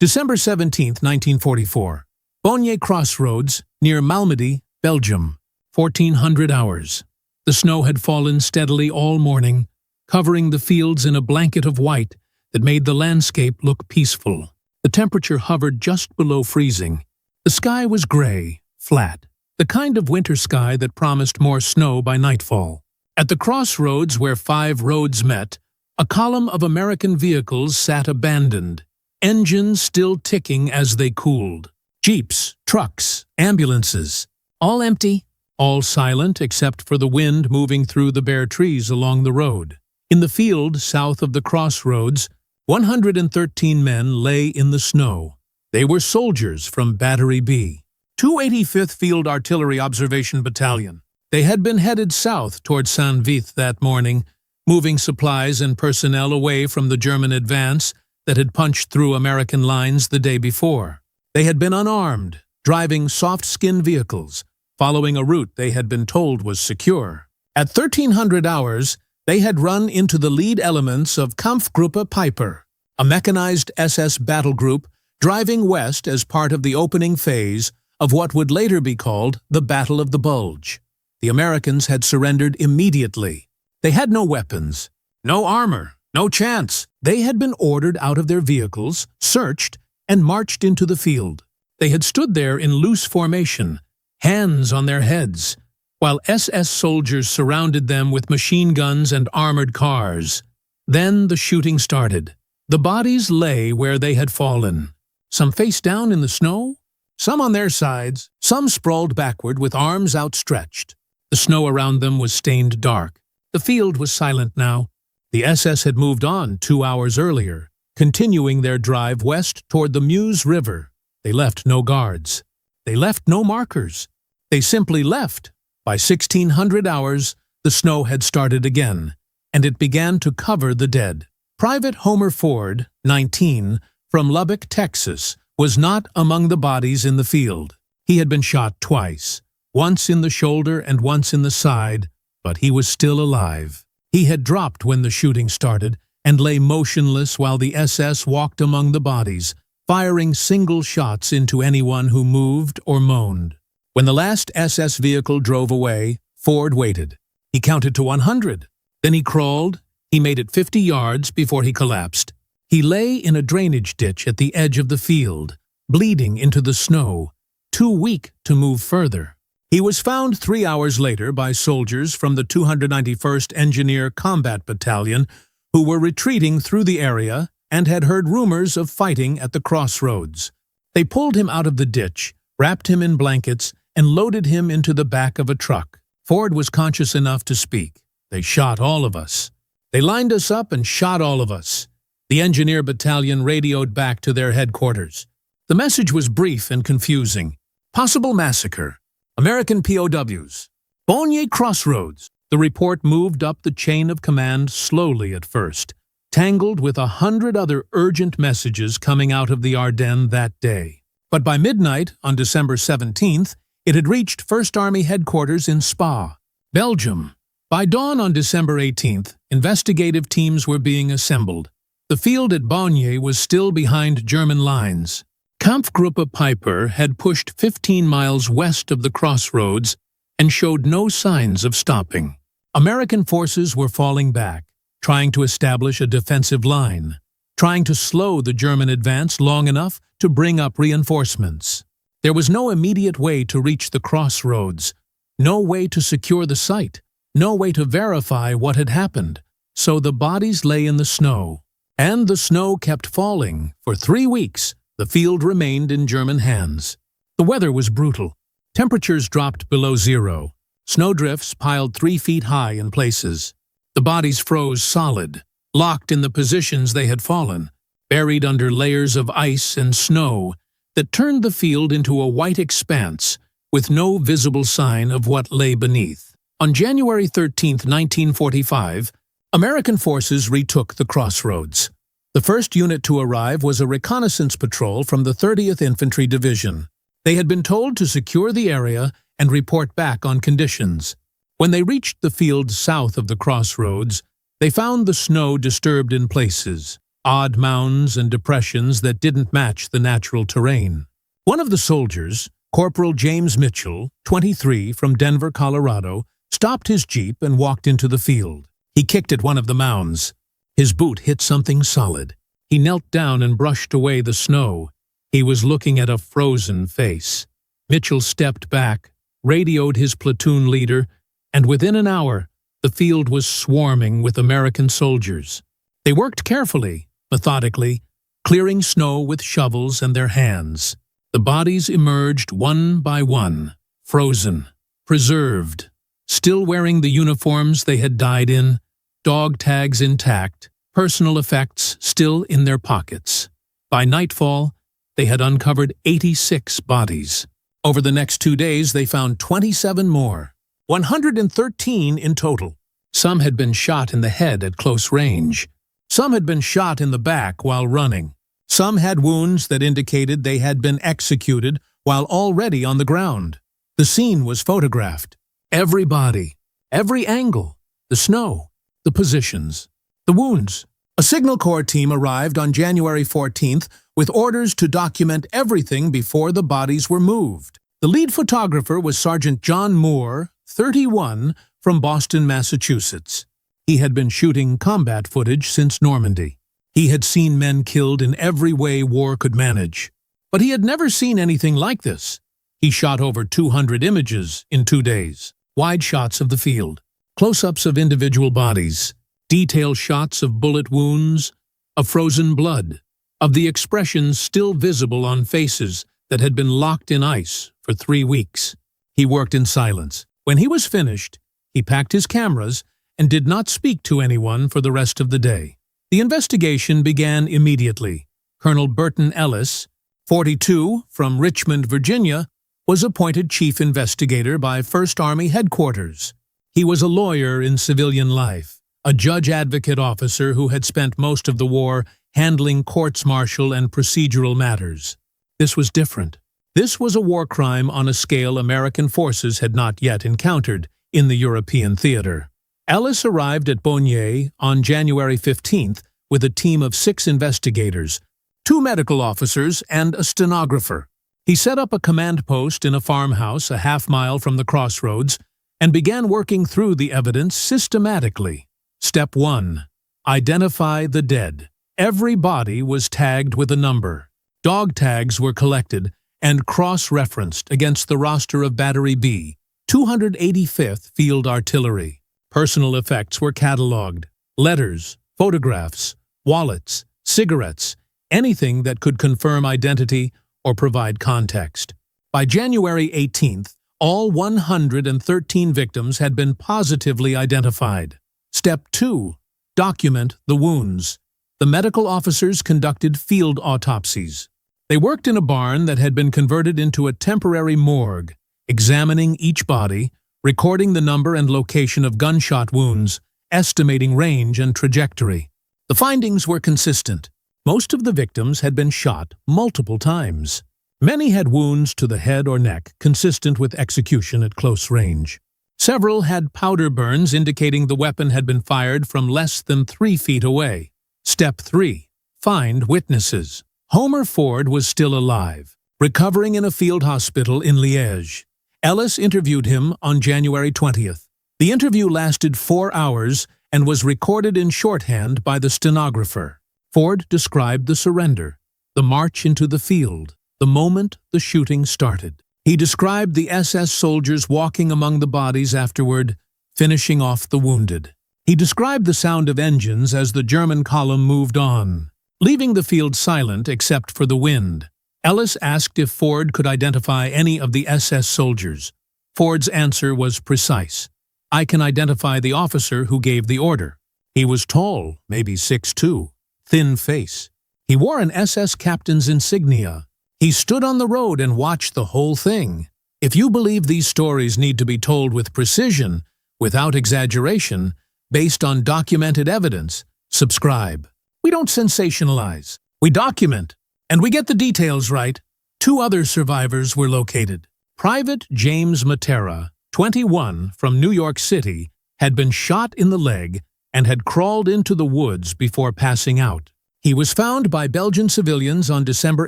December 17, 1944. Baugnez Crossroads, near Malmedy, Belgium. 1400 hours. The snow had fallen steadily all morning, covering the fields in a blanket of white that made the landscape look peaceful. The temperature hovered just below freezing. The sky was gray, flat, the kind of winter sky that promised more snow by nightfall. At the crossroads where 5 roads met, a column of American vehicles sat abandoned, engines still ticking as they cooled. Jeeps, trucks, ambulances, all empty, all silent except for the wind moving through the bare trees along the road. In the field south of the crossroads, 113 men lay in the snow. They were soldiers from Battery B, 285th Field Artillery Observation Battalion. They had been headed south toward Saint-Vith that morning, moving supplies and personnel away from the German advance that had punched through American lines the day before. They had been unarmed, driving soft-skin vehicles, following a route they had been told was secure. At 1300 hours, they had run into the lead elements of Kampfgruppe Peiper, a mechanized SS battle group driving west as part of the opening phase of what would later be called the Battle of the Bulge. The Americans had surrendered immediately. They had no weapons, no armor, no chance. They had been ordered out of their vehicles, searched, and marched into the field. They had stood there in loose formation, hands on their heads, while SS soldiers surrounded them with machine guns and armored cars. Then the shooting started. The bodies lay where they had fallen, some face down in the snow, some on their sides, some sprawled backward with arms outstretched. The snow around them was stained dark. The field was silent now. The SS had moved on 2 hours earlier, continuing their drive west toward the Meuse River. They left no guards. They left no markers. They simply left. By 1600 hours, the snow had started again, and it began to cover the dead. Private Homer Ford, 19, from Lubbock, Texas, was not among the bodies in the field. He had been shot twice, once in the shoulder and once in the side, but he was still alive. He had dropped when the shooting started and lay motionless while the SS walked among the bodies, firing single shots into anyone who moved or moaned. When the last SS vehicle drove away, Ford waited. He counted to 100. Then he crawled. He made it 50 yards before he collapsed. He lay in a drainage ditch at the edge of the field, bleeding into the snow, too weak to move further. He was found 3 hours later by soldiers from the 291st Engineer Combat Battalion who were retreating through the area and had heard rumors of fighting at the crossroads. They pulled him out of the ditch, wrapped him in blankets, and loaded him into the back of a truck. Ford was conscious enough to speak. "They shot all of us. They lined us up and shot all of us." The Engineer Battalion radioed back to their headquarters. The message was brief and confusing. Possible massacre. American POWs. Baugnez Crossroads. The report moved up the chain of command slowly at first, tangled with 100 other urgent messages coming out of the Ardennes that day. But by midnight on December 17th, it had reached 1st Army headquarters in Spa, Belgium. By dawn on December 18th, investigative teams were being assembled. The field at Baugnez was still behind German lines. Kampfgruppe Peiper had pushed 15 miles west of the crossroads and showed no signs of stopping. American forces were falling back, trying to establish a defensive line, trying to slow the German advance long enough to bring up reinforcements. There was no immediate way to reach the crossroads, no way to secure the site, no way to verify what had happened, so the bodies lay in the snow. And the snow kept falling. For 3 weeks, the field remained in German hands. The weather was brutal. Temperatures dropped below zero. Snowdrifts piled 3 feet high in places. The bodies froze solid, locked in the positions they had fallen, buried under layers of ice and snow that turned the field into a white expanse with no visible sign of what lay beneath. On January 13, 1945, American forces retook the crossroads. The first unit to arrive was a reconnaissance patrol from the 30th Infantry Division. They had been told to secure the area and report back on conditions. When they reached the field south of the crossroads, they found the snow disturbed in places. odd mounds and depressions that didn't match the natural terrain. One of the soldiers, Corporal James Mitchell, 23, from Denver, Colorado, stopped his jeep and walked into the field. He kicked at one of the mounds. His boot hit something solid. He knelt down and brushed away the snow. He was looking at a frozen face. Mitchell stepped back, radioed his platoon leader, and within an hour, the field was swarming with American soldiers. They worked carefully, methodically, clearing snow with shovels and their hands. The bodies emerged one by one, frozen, preserved, still wearing the uniforms they had died in, dog tags intact, personal effects still in their pockets. By nightfall, they had uncovered 86 bodies. Over the next 2 days, they found 27 more, 113 in total. Some had been shot in the head at close range. Some had been shot in the back while running. Some had wounds that indicated they had been executed while already on the ground. The scene was photographed. Every body, every angle, the snow, the positions, the wounds. A Signal Corps team arrived on January 14th with orders to document everything before the bodies were moved. The lead photographer was Sergeant John Moore, 31, from Boston, Massachusetts. He had been shooting combat footage since Normandy. He had seen men killed in every way war could manage. But he had never seen anything like this. He shot over 200 images in 2 days. Wide shots of the field, close-ups of individual bodies, detailed shots of bullet wounds, of frozen blood, of the expressions still visible on faces that had been locked in ice for 3 weeks. He worked in silence. When he was finished, he packed his cameras and did not speak to anyone for the rest of the day. The investigation began immediately. Colonel Burton Ellis, 42, from Richmond, Virginia, was appointed chief investigator by 1st Army Headquarters. He was a lawyer in civilian life, a judge-advocate officer who had spent most of the war handling courts-martial and procedural matters. This was different. This was a war crime on a scale American forces had not yet encountered in the European theater. Ellis arrived at Baugnez on January 15th with a team of 6 investigators, 2 medical officers, and a stenographer. He set up a command post in a farmhouse a half-mile from the crossroads and began working through the evidence systematically. Step 1. Identify the dead. Every body was tagged with a number. Dog tags were collected and cross-referenced against the roster of Battery B, 285th Field Artillery. Personal effects were catalogued. Letters, photographs, wallets, cigarettes, anything that could confirm identity or provide context. By January 18th, all 113 victims had been positively identified. Step 2. Document the wounds. The medical officers conducted field autopsies. They worked in a barn that had been converted into a temporary morgue, examining each body, recording the number and location of gunshot wounds, estimating range and trajectory. The findings were consistent. Most of the victims had been shot multiple times. Many had wounds to the head or neck, consistent with execution at close range. Several had powder burns indicating the weapon had been fired from less than 3 feet away. Step 3. Find witnesses. Homer Ford was still alive, recovering in a field hospital in Liège. Ellis interviewed him on January 20th. The interview lasted 4 hours and was recorded in shorthand by the stenographer. Ford described the surrender, the march into the field, the moment the shooting started. He described the SS soldiers walking among the bodies afterward, finishing off the wounded. He described the sound of engines as the German column moved on, leaving the field silent except for the wind. Ellis asked if Ford could identify any of the SS soldiers. Ford's answer was precise. I can identify the officer who gave the order. He was tall, maybe 6'2", thin face. He wore an SS captain's insignia. He stood on the road and watched the whole thing. If you believe these stories need to be told with precision, without exaggeration, based on documented evidence, subscribe. We don't sensationalize. We document. And we get the details right. 2 other survivors were located. Private James Matera, 21, from New York City, had been shot in the leg and had crawled into the woods before passing out. He was found by Belgian civilians on December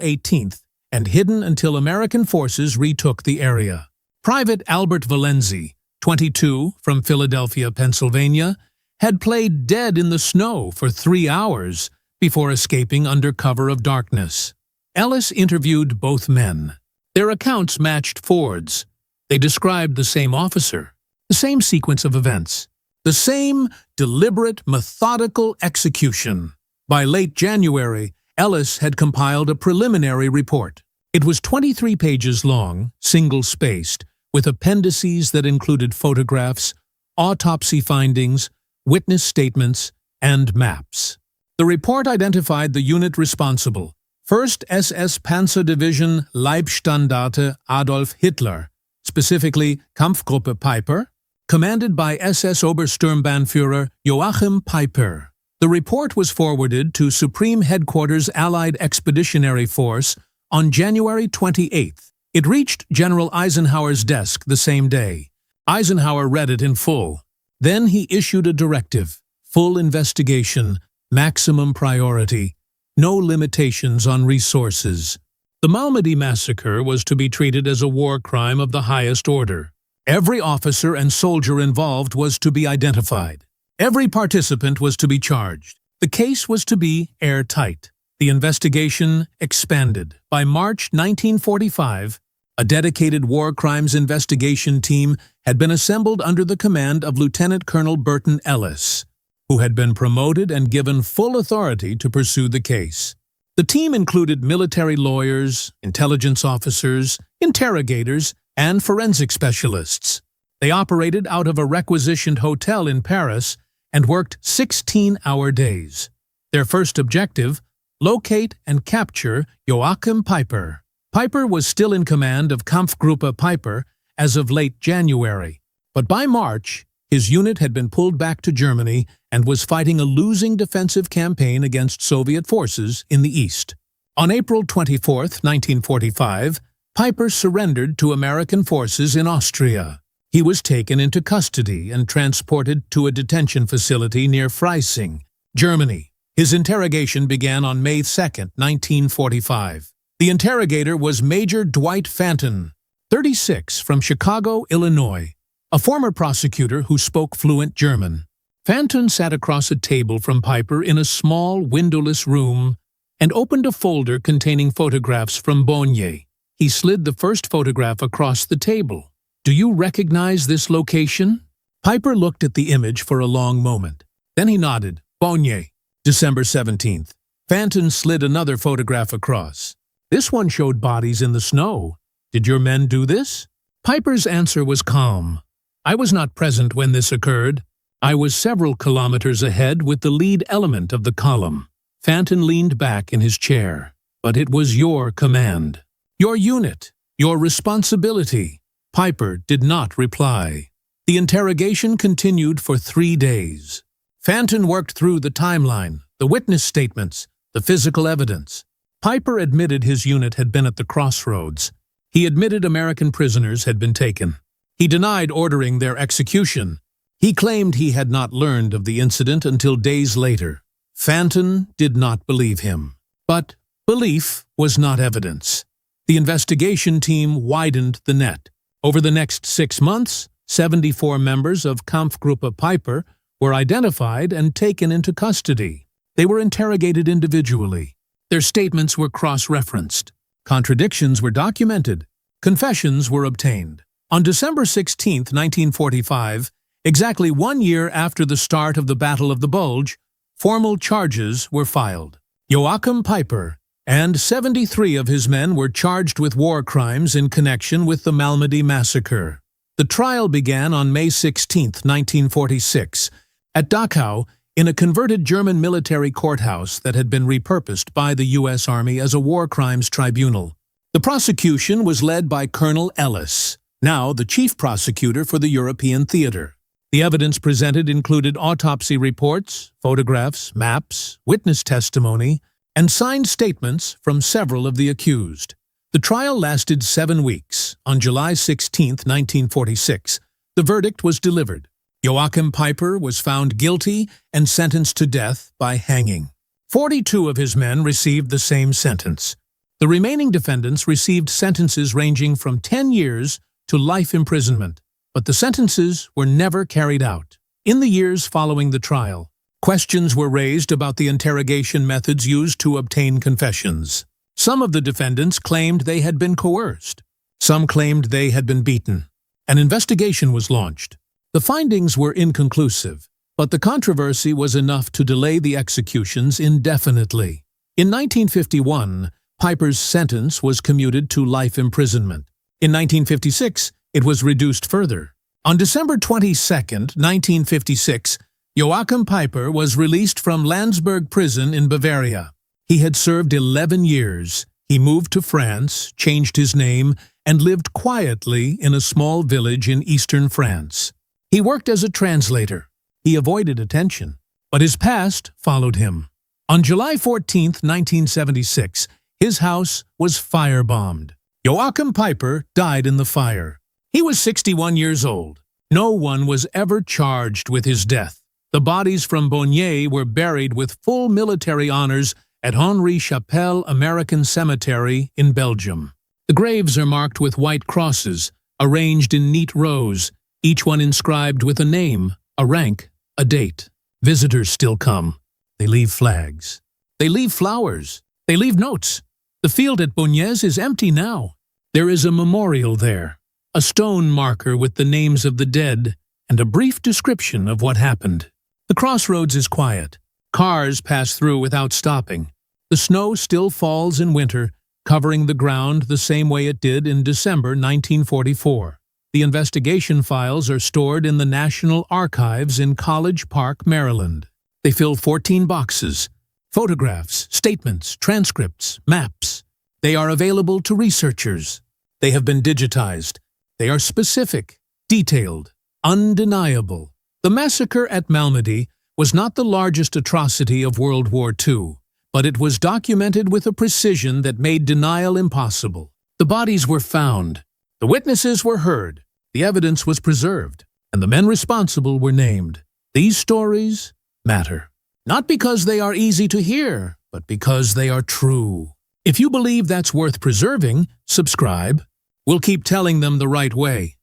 18th and hidden until American forces retook the area. Private Albert Valenzi, 22, from Philadelphia, Pennsylvania, had played dead in the snow for 3 hours before escaping under cover of darkness. Ellis interviewed both men. Their accounts matched Ford's. They described the same officer, the same sequence of events, the same deliberate, methodical execution. By late January, Ellis had compiled a preliminary report. It was 23 pages long, single-spaced, with appendices that included photographs, autopsy findings, witness statements, and maps. The report identified the unit responsible, 1st SS Panzer Division Leibstandarte Adolf Hitler, specifically Kampfgruppe Peiper, commanded by SS Obersturmbannführer Joachim Peiper. The report was forwarded to Supreme Headquarters Allied Expeditionary Force on January 28th. It reached General Eisenhower's desk the same day. Eisenhower read it in full. Then he issued a directive: full investigation, maximum priority, no limitations on resources. The Malmedy Massacre was to be treated as a war crime of the highest order. Every officer and soldier involved was to be identified. Every participant was to be charged. The case was to be airtight. The investigation expanded. By March 1945, a dedicated war crimes investigation team had been assembled under the command of Lieutenant Colonel Burton Ellis, who had been promoted and given full authority to pursue the case. The team included military lawyers, intelligence officers, interrogators, and forensic specialists. They operated out of a requisitioned hotel in Paris and worked 16-hour days. Their first objective: locate and capture Joachim Peiper. Peiper was still in command of Kampfgruppe Peiper as of late January, but by March, his unit had been pulled back to Germany and was fighting a losing defensive campaign against Soviet forces in the east. On April 24, 1945, Peiper surrendered to American forces in Austria. He was taken into custody and transported to a detention facility near Freising, Germany. His interrogation began on May 2, 1945. The interrogator was Major Dwight Fanton, 36, from Chicago, Illinois, a former prosecutor who spoke fluent German. Fanton sat across a table from Peiper in a small, windowless room and opened a folder containing photographs from Baugnez. He slid the first photograph across the table. "Do you recognize this location?" Peiper looked at the image for a long moment. Then he nodded. "Baugnez, December 17th. Fanton slid another photograph across. "This one showed bodies in the snow. Did your men do this?" Peiper's answer was calm. "I was not present when this occurred. I was several kilometers ahead with the lead element of the column." Fanton leaned back in his chair. "But it was your command. Your unit. Your responsibility." Peiper did not reply. The interrogation continued for 3 days. Fanton worked through the timeline, the witness statements, the physical evidence. Peiper admitted his unit had been at the crossroads. He admitted American prisoners had been taken. He denied ordering their execution. He claimed he had not learned of the incident until days later. Fanton did not believe him. But belief was not evidence. The investigation team widened the net. Over the next 6 months, 74 members of Kampfgruppe Peiper were identified and taken into custody. They were interrogated individually. Their statements were cross-referenced. Contradictions were documented. Confessions were obtained. On December 16, 1945, exactly 1 year after the start of the Battle of the Bulge, formal charges were filed. Joachim Peiper and 73 of his men were charged with war crimes in connection with the Malmedy Massacre. The trial began on May 16, 1946, at Dachau, in a converted German military courthouse that had been repurposed by the U.S. Army as a war crimes tribunal. The prosecution was led by Colonel Ellis, now the chief prosecutor for the European theater. The evidence presented included autopsy reports, photographs, maps, witness testimony, and signed statements from several of the accused. The trial lasted 7 weeks. On July 16, 1946, the verdict was delivered. Joachim Peiper was found guilty and sentenced to death by hanging. 42 of his men received the same sentence. The remaining defendants received sentences ranging from 10 years to life imprisonment, but the sentences were never carried out. In the years following the trial, questions were raised about the interrogation methods used to obtain confessions. Some of the defendants claimed they had been coerced. Some claimed they had been beaten. An investigation was launched. The findings were inconclusive, but the controversy was enough to delay the executions indefinitely. In 1951, Peiper's sentence was commuted to life imprisonment. In 1956, it was reduced further. On December 22, 1956, Joachim Peiper was released from Landsberg prison in Bavaria. He had served 11 years. He moved to France, changed his name, and lived quietly in a small village in eastern France. He worked as a translator. He avoided attention, but his past followed him. On July 14, 1976, his house was firebombed. Joachim Peiper died in the fire. He was 61 years old. No one was ever charged with his death. The bodies from Baugnez were buried with full military honors at Henri Chapelle American Cemetery in Belgium. The graves are marked with white crosses, arranged in neat rows, each one inscribed with a name, a rank, a date. Visitors still come. They leave flags. They leave flowers. They leave notes. The field at Baugnez is empty now. There is a memorial there, a stone marker with the names of the dead, and a brief description of what happened. The crossroads is quiet. Cars pass through without stopping. The snow still falls in winter, covering the ground the same way it did in December 1944. The investigation files are stored in the National Archives in College Park, Maryland. They fill 14 boxes. Photographs, statements, transcripts, maps. They are available to researchers. They have been digitized. They are specific, detailed, undeniable. The massacre at Malmedy was not the largest atrocity of World War II, but it was documented with a precision that made denial impossible. The bodies were found. The witnesses were heard. The evidence was preserved. And the men responsible were named. These stories matter. Not because they are easy to hear, but because they are true. If you believe that's worth preserving, subscribe. We'll keep telling them the right way.